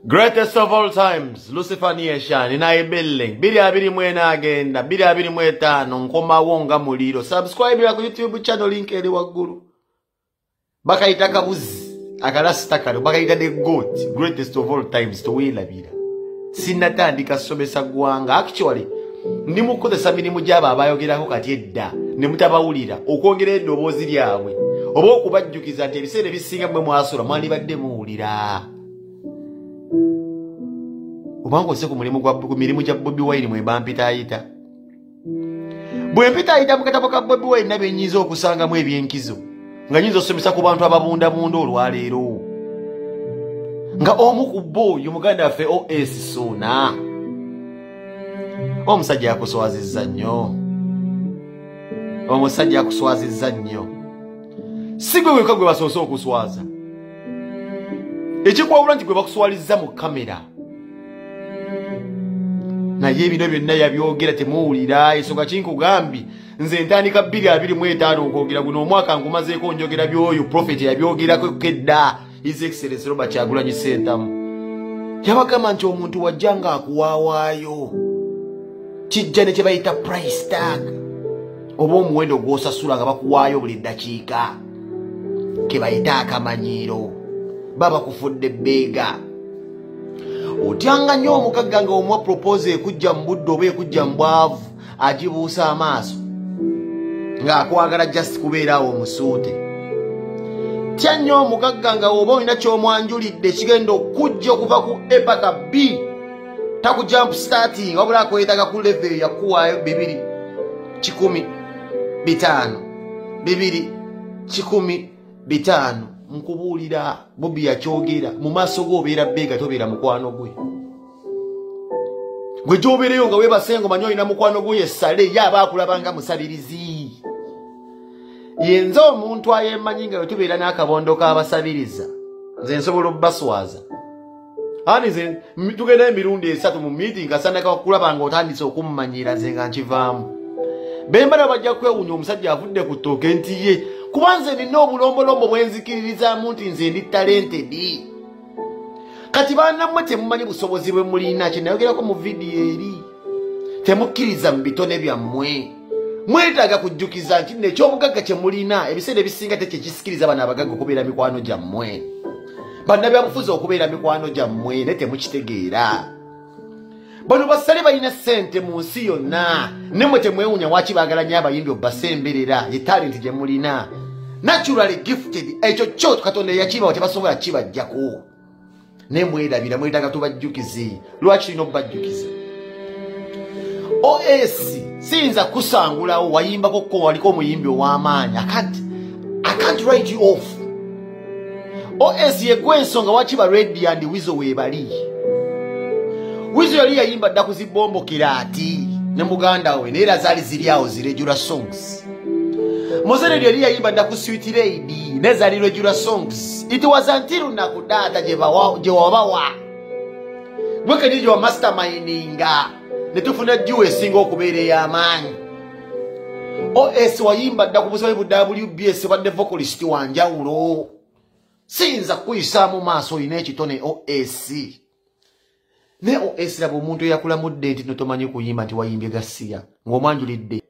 Greatest of all times, Lucifer Nation, in a building. Bidi abiri mwena agenda, bidi abiri mwetano, nkoma wonga muliro. Subscribe ya YouTube channel link eli waguru. Baka itaka buzi, akarasta karo, baka ita the goat, greatest of all times, to wila bida. Sinatandika somesa guanga. Actually, nimukote samini mujaba abayogera ko kati edda, nemutabawulira, okwongera eddoboozi lyabwe. Oba okubajjukiza nti ebiseera ebisinga mwe mwasula mwandibadde muwulira. Ubango se ku mirimu gya Bobi Wine mwe bampita ayita. Bwe mpita ayita mukatabo ka Bobi Wine nabe nyizo okusanga mu ebyenkizo. Nga nyizo osomesa ku bantu ababunda bunda olwaleero. Nga omu ku bo Uganda fe OS sona. Omusajja yakuswazizza nnyo. Omusajja yakuswazizza nnyo. Sigwe weka gwe basoose okuswaza. Ekikwawula nti gwe bakuswalizza mu kamera. Na yebino byonna yabyogera temuwulira ensonga kinkugambi nze ntandika 2025 okwogera guno omwaka ngumazeeko njogera byoyo prophet yabyogerako kedda His Excellency Robert Kyagulanyi Ssentamu yabagamba nti omuntu wajjanga akuwaawaayo kijja ne kye bayita price tag oba omuwendo gw'osasula nga bakuwaayo buli ddakiika ke bayita akamanyiiro baba kufudde bbeega otyanga nnyo omukagga nga omwa propose ekujja mu budde oba ekujja mu bwavu agibuusa amaaso ng'akwagala just kubeeraawo omusuute tya nnyo omukagga nga oba olina ky'omwanjulidde kigenda okujja okuva ku A paka B takujamp starting wabula akwetaaga ku level yakuwaayo 2,100,500 nkubuulira Bobi yakyogera mu maaso go obeera bbeega tobeera mukwano gwe gwe gyobeereyo nga weebasengo manyi olina mukwano gwe yessale ye aba akulabanga musabirizi yenze omuntu ayemanyi nga we tubeera n'akabondo k'abasabiriza nze nsobola obbaswaza ani nze tugenda emirundi 3 mu meeting asandaka kulaba nga otandise okumumanyira nze nga nkivaamu bembala bajja kwewunya omusajja avudde ku ttooke nti ye kubanze nina obulombolombo bwenzikiririzamu nti nze ndi talented kati bannammwe temumanyi busobozi bwe mulina kyenayogerako mu vidiyo eri temukkiriza mu bitone byammwe mwetaaga kujjukiza nti nekyomugagga kye mulina ebiseera ebisinga tekyekisikiriza bano abagagga okubeera mikwano gyammwe bannabyabufuzi okubeera mikwano gyammwe ne temukitegeera bano basale balina ssente mu nsi yonna nemwe temwewunya waki baagala nnyo abayimbi obbasemberera ye talenti gye mulina naturally gifted ekyo kyo Katonda yakibawa tebasobola kibajjako ne mwerabira mwetaaga tubajjukize lwaki tulina obbajjukiza OS siyinza kusangulawo wayimbako ko waliko omuyimbi ow'amaanyi I can't write you off OS yegwe ensonga wakiba Reddy and Weasel weebali Weasel yali yayimba dda kuzibombokera ati ne muganda we neera zaali ziri awo ziregula songs Mozere yali yayimba dda ku Sweet Lady ne zaali regular songs it was until nakudata gye wabawa gwe keniji wa mastermindinga ne tufuna jjuwe esinga okubeera ey'amaanyi OS wayimba dda ku busobe bu WBS badde vocalist wanjawulo siyinza kuyisaamu maaso olina ekitone OS ne OS laba omuntu eyakulamudde nti notomanyi kuyimba nti wayimbye gasiya ng'omwanjulidde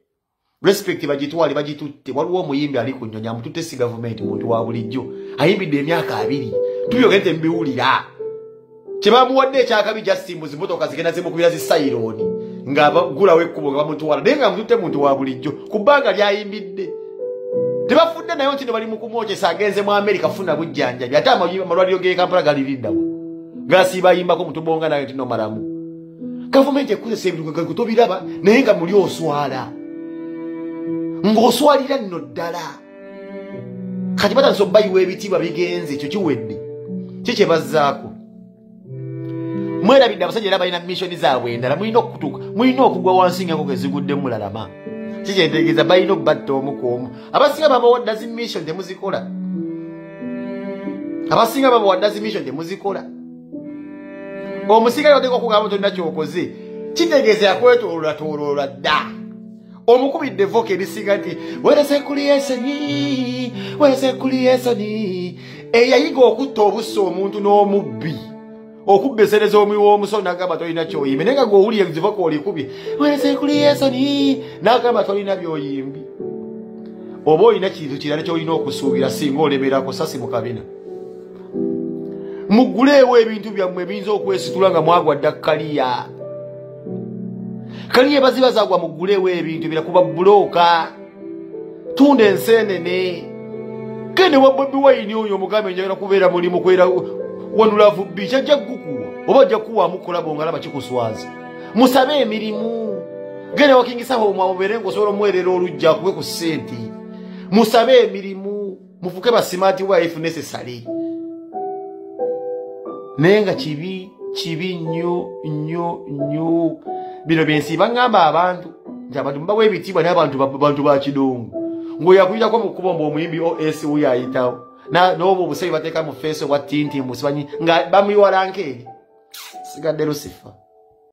respect bagitwale bagitutte waliwo omuyimbi ali ku nnyonyi amututte si gavumenti muntu wa bulijjo ayimbidde emyaka 2 tubyogere tembiwulira kye bamuwadde ekyakabi jasimbuzi motoka zigenda zimukubira zisayironi ng'abagulawo ekkubo nga bamutwala naye nga amututte muntu wa bulijjo ku bbanga lyayimbidde tebafudde nayo nti ne bali mu kumwokesa agenze mu Amerika funa bujjanjabi ate amalwaliro g'e Kampala galiriddawa gasiiba ayimbako mutubonga nayo tino malamu gavumenti ekozesa ebintu tobiraba naye nga muli oswala ng'oswalira nno ddala kati batandise obbayiwa ebitiibwa bigenze ekyo kiwedde kikye bazzaako mwerabidde abasajja era balina missoni zaabwe endala mulina okutuuka mulina okugwa wansi nga nkoko ezigudde mulalama kikyentegeeza balina obbatta omu ku omu abasinga babawadda zi mission temuzikola abasinga babawadda zi mission temuzikola omusirikale oteeka okugamba tolina kyokoze kitegeeza yakwetooloola dda omukubidde voka erisinga nti werese kuli yesoni eyayiga okutta obusa omuntu n'omubbi okugesereza omuwo omusoni agamba tolina kyoyimbi naye nga gweowulira zivako olikubye werese kuli yesoni n'agamba tolina byoyimbi oba olina kintu kirala kyolina okusuubira singa olemerako sasi mu kabina muguleewo ebintu byammwe ebiyinza okwesitula nga mwagwadda kaliya kaliya baziba zagwa muguleewo ebintu birakuba bulooka tunda enseenene kene wa Bobi Wine oyo omugambe njagala kubeera mulimu kwera wanula vubbi kyajja kukuwa oba ajja kuwaamu kolabo ngalaba kikuswaza musabe emirimu gene wakingisaho omwamubeere ngosobola omwerera olujja akube ku ssente musabe emirimu mufuke ba smart wife necessary nenga kibi nnyo bino byensi bangamba abantu nti abantu mbawa ebitiibwa n'abantu ba kidongo ng'oyakulirako mu kubomba omuyimbi OS wuyo ayitawo n'obwo obusebi bateeka mu feesi obwa tinti musibanyi nga bamuyiwala nkeeri sigadde Lucifer